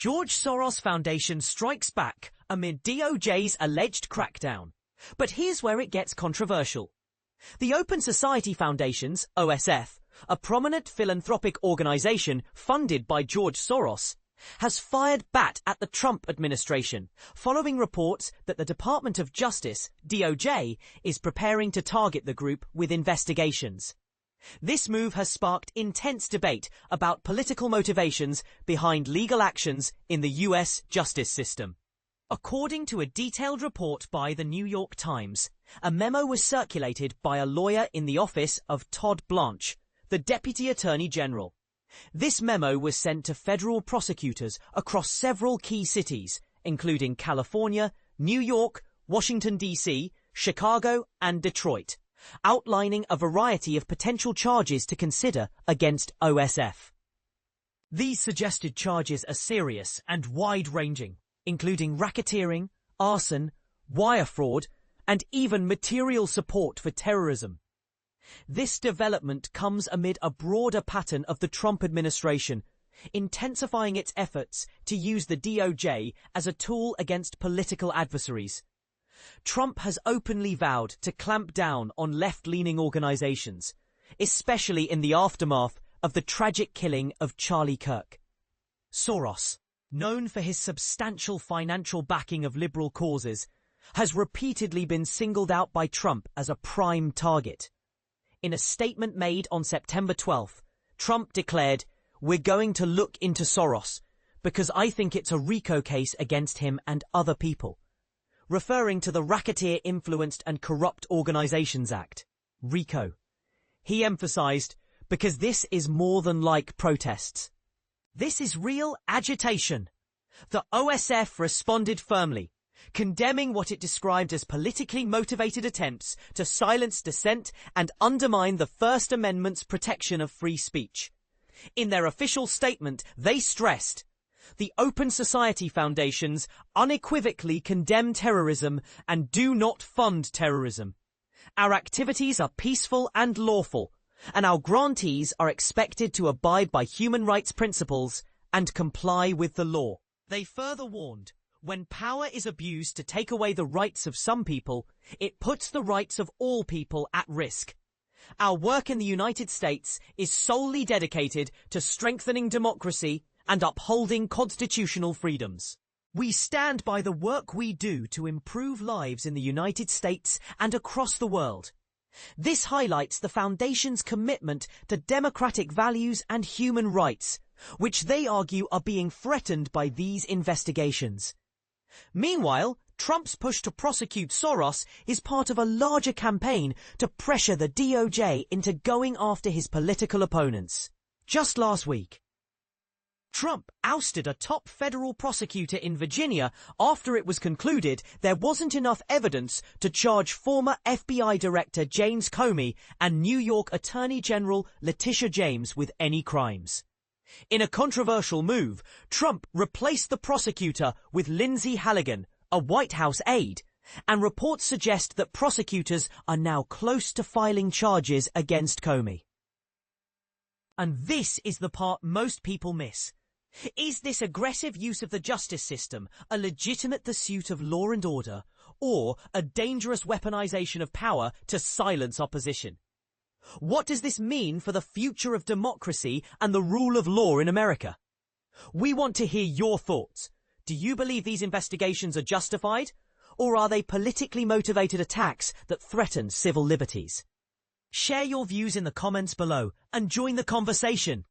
George Soros Foundation strikes back amid DOJ's alleged crackdown. But here's where it gets controversial. The Open Society Foundations, OSF, a prominent philanthropic organization funded by George Soros, has fired bat at the Trump administration, following reports that the Department of Justice, DOJ, is preparing to target the group with investigations. This move has sparked intense debate about political motivations behind legal actions in the US justice system. According to a detailed report by the New York Times, a memo was circulated by a lawyer in the office of Todd Blanche, the Deputy Attorney General. This memo was sent to federal prosecutors across several key cities, including California, New York, Washington, D.C., Chicago, and Detroit, outlining a variety of potential charges to consider against OSF. These suggested charges are serious and wide-ranging, including racketeering, arson, wire fraud, and even material support for terrorism. This development comes amid a broader pattern of the Trump administration intensifying its efforts to use the DOJ as a tool against political adversaries. Trump has openly vowed to clamp down on left-leaning organizations, especially in the aftermath of the tragic killing of Charlie Kirk. Soros, known for his substantial financial backing of liberal causes, has repeatedly been singled out by Trump as a prime target. In a statement made on September 12th, Trump declared, "We're going to look into Soros because I think it's a RICO case against him and other people," referring to the Racketeer Influenced and Corrupt Organizations Act, RICO. He emphasized, because this is more than like protests. This is real agitation. The OSF responded firmly, condemning what it described as politically motivated attempts to silence dissent and undermine the First Amendment's protection of free speech. In their official statement, they stressed, "The Open Society Foundations unequivocally condemn terrorism and do not fund terrorism. Our activities are peaceful and lawful, and our grantees are expected to abide by human rights principles and comply with the law." They further warned, when power is abused to take away the rights of some people, it puts the rights of all people at risk. Our work in the United States is solely dedicated to strengthening democracy and upholding constitutional freedoms. We stand by the work we do to improve lives in the United States and across the world. This highlights the Foundation's commitment to democratic values and human rights, which they argue are being threatened by these investigations. Meanwhile, Trump's push to prosecute Soros is part of a larger campaign to pressure the DOJ into going after his political opponents. Just last week, Trump ousted a top federal prosecutor in Virginia after it was concluded there wasn't enough evidence to charge former FBI Director James Comey and New York Attorney General Letitia James with any crimes. In a controversial move, Trump replaced the prosecutor with Lindsay Halligan, a White House aide, and reports suggest that prosecutors are now close to filing charges against Comey. And this is the part most people miss. Is this aggressive use of the justice system a legitimate pursuit of law and order, or a dangerous weaponization of power to silence opposition? What does this mean for the future of democracy and the rule of law in America? We want to hear your thoughts. Do you believe these investigations are justified, or are they politically motivated attacks that threaten civil liberties? Share your views in the comments below and join the conversation.